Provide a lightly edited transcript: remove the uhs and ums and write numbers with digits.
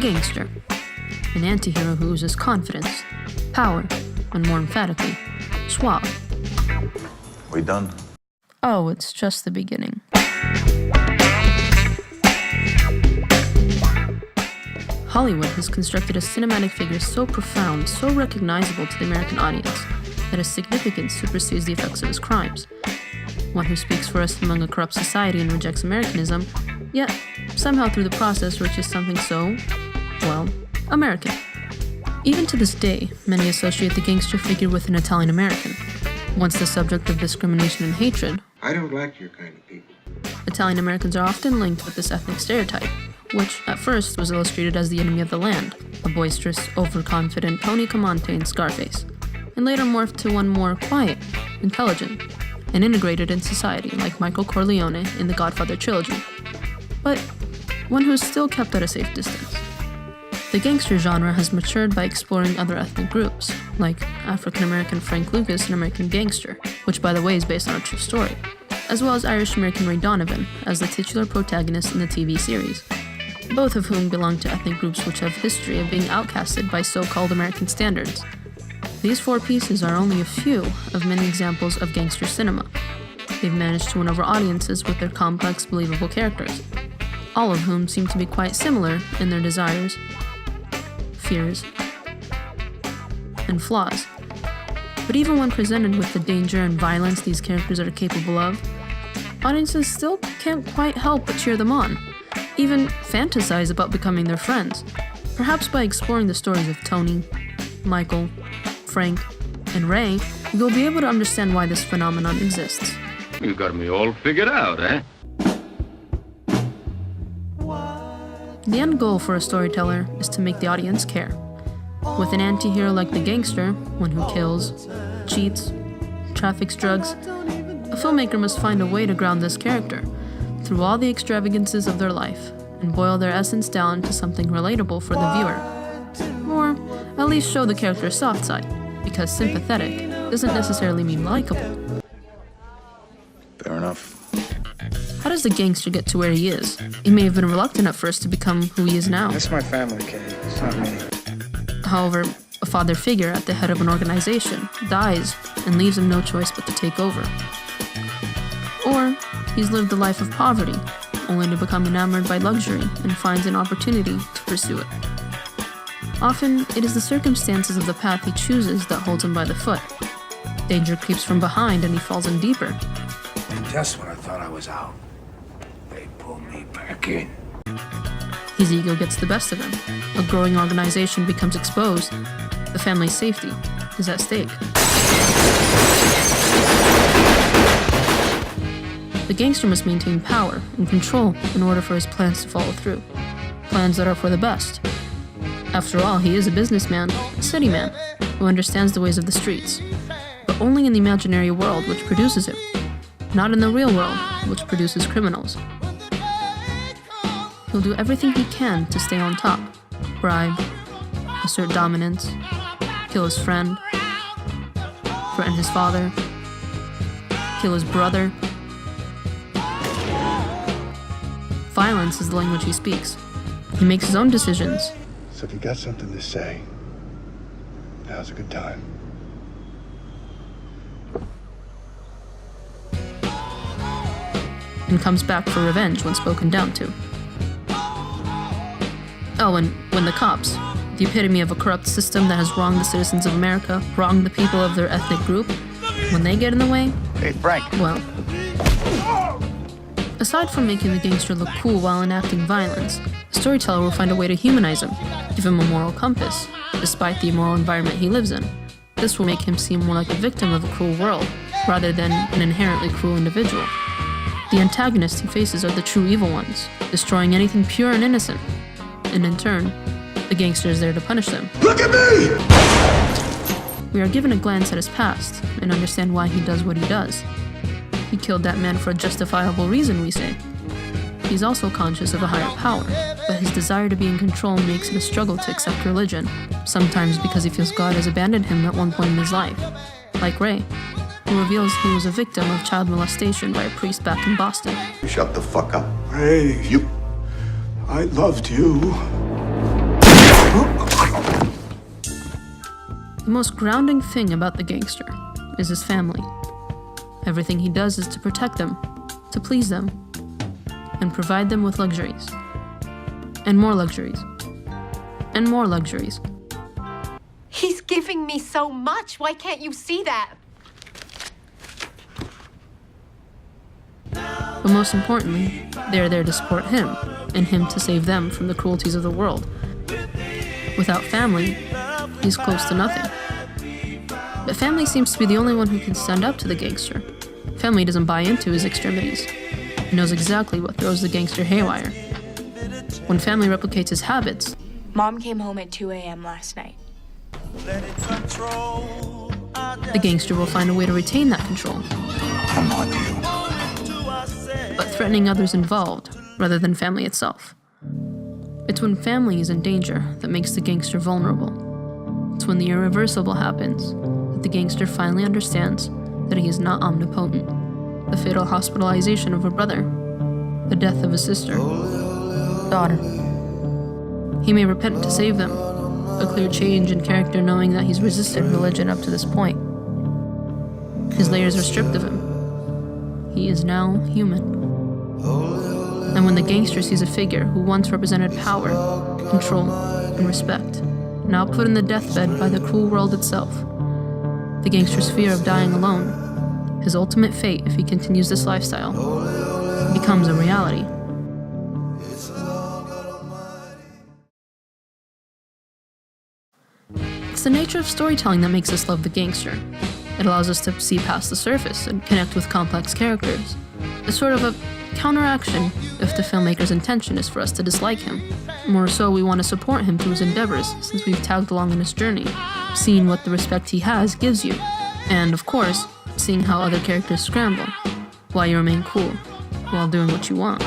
Gangster, an anti-hero who loses confidence, power, and more emphatically, suave. We done? Oh, it's just the beginning. Hollywood has constructed a cinematic figure so profound, so recognizable to the American audience, that his significance supersedes the effects of his crimes. One who speaks for us among a corrupt society and rejects Americanism, yet somehow through the process reaches something so, well, American. Even to this day, many associate the gangster figure with an Italian American. Once the subject of discrimination and hatred, I don't like your kind of people. Italian Americans are often linked with this ethnic stereotype, which at first was illustrated as the enemy of the land, a boisterous, overconfident Tony Comante in Scarface, and later morphed to one more quiet, intelligent, and integrated in society like Michael Corleone in the Godfather trilogy, but one who's still kept at a safe distance. The gangster genre has matured by exploring other ethnic groups, like African-American Frank Lucas in American Gangster, which by the way is based on a true story, as well as Irish-American Ray Donovan as the titular protagonist in the TV series, both of whom belong to ethnic groups which have history of being outcasted by so-called American standards. These four pieces are only a few of many examples of gangster cinema. They've managed to win over audiences with their complex, believable characters, all of whom seem to be quite similar in their desires, fears, and flaws. But even when presented with the danger and violence these characters are capable of, audiences still can't quite help but cheer them on, even fantasize about becoming their friends, perhaps by exploring the stories of Tony, Michael, Frank, and Ray. You'll be able to understand why this phenomenon exists. You got me all figured out, eh? The end goal for a storyteller is to make the audience care. With an anti-hero like the gangster, one who kills, cheats, traffics drugs, a filmmaker must find a way to ground this character through all the extravagances of their life and boil their essence down to something relatable for the viewer. Or at least show the character's soft side, because sympathetic doesn't necessarily mean likable. Fair enough. How does the gangster get to where he is? He may have been reluctant at first to become who he is now. That's my family, Kay. It's not me. However, a father figure at the head of an organization dies and leaves him no choice but to take over. Or he's lived a life of poverty, only to become enamored by luxury and finds an opportunity to pursue it. Often, it is the circumstances of the path he chooses that holds him by the foot. Danger creeps from behind and he falls in deeper. And just when I thought I was out, they pulled me back in. His ego gets the best of him. A growing organization becomes exposed. The family's safety is at stake. The gangster must maintain power and control in order for his plans to follow through. Plans that are for the best. After all, he is a businessman, a city man, who understands the ways of the streets, but only in the imaginary world which produces him, not in the real world which produces criminals. He'll do everything he can to stay on top, bribe, assert dominance, kill his friend, threaten his father, kill his brother. Violence is the language he speaks. He makes his own decisions. So if you got something to say, now's a good time. And comes back for revenge when spoken down to. Oh, and when the cops, the epitome of a corrupt system that has wronged the citizens of America, wronged the people of their ethnic group, when they get in the way, Hey, Frank. well, aside from making the gangster look cool while enacting violence, the storyteller will find a way to humanize him, give him a moral compass, despite the immoral environment he lives in. This will make him seem more like a victim of a cruel world, rather than an inherently cruel individual. The antagonists he faces are the true evil ones, destroying anything pure and innocent. And in turn, the gangster is there to punish them. Look at me! We are given a glance at his past and understand why he does what he does. He killed that man for a justifiable reason, we say. He's also conscious of a higher power, but his desire to be in control makes it a struggle to accept religion, sometimes because he feels God has abandoned him at one point in his life, like Ray, who reveals he was a victim of child molestation by a priest back in Boston. Shut the fuck up. Ray, You. I loved you. The most grounding thing about the gangster is his family. Everything he does is to protect them, to please them, and provide them with luxuries. And more luxuries. And more luxuries. He's giving me so much. Why can't you see that? But most importantly, they are there to support him, and him to save them from the cruelties of the world. Without family, he's close to nothing. But family seems to be the only one who can stand up to the gangster. Family doesn't buy into his extremities. He knows exactly what throws the gangster haywire. When family replicates his habits, Mom came home at 2 a.m. last night. the gangster will find a way to retain that control. I'm on you. But threatening others involved, rather than family itself. It's when family is in danger that makes the gangster vulnerable. It's when the irreversible happens that the gangster finally understands that he is not omnipotent. The fatal hospitalization of a brother, the death of a sister, daughter. He may repent to save them, a clear change in character knowing that he's resisted religion up to this point. His layers are stripped of him. He is now human. And when the gangster sees a figure who once represented power, control, and respect, now put in the deathbed by the cruel world itself, the gangster's fear of dying alone, his ultimate fate if he continues this lifestyle, becomes a reality. It's the nature of storytelling that makes us love the gangster. It allows us to see past the surface and connect with complex characters. It's sort of a counteraction if the filmmaker's intention is for us to dislike him. More so, we want to support him through his endeavors since we've tagged along in his journey, seeing what the respect he has gives you, and of course, seeing how other characters scramble while you remain cool while doing what you want.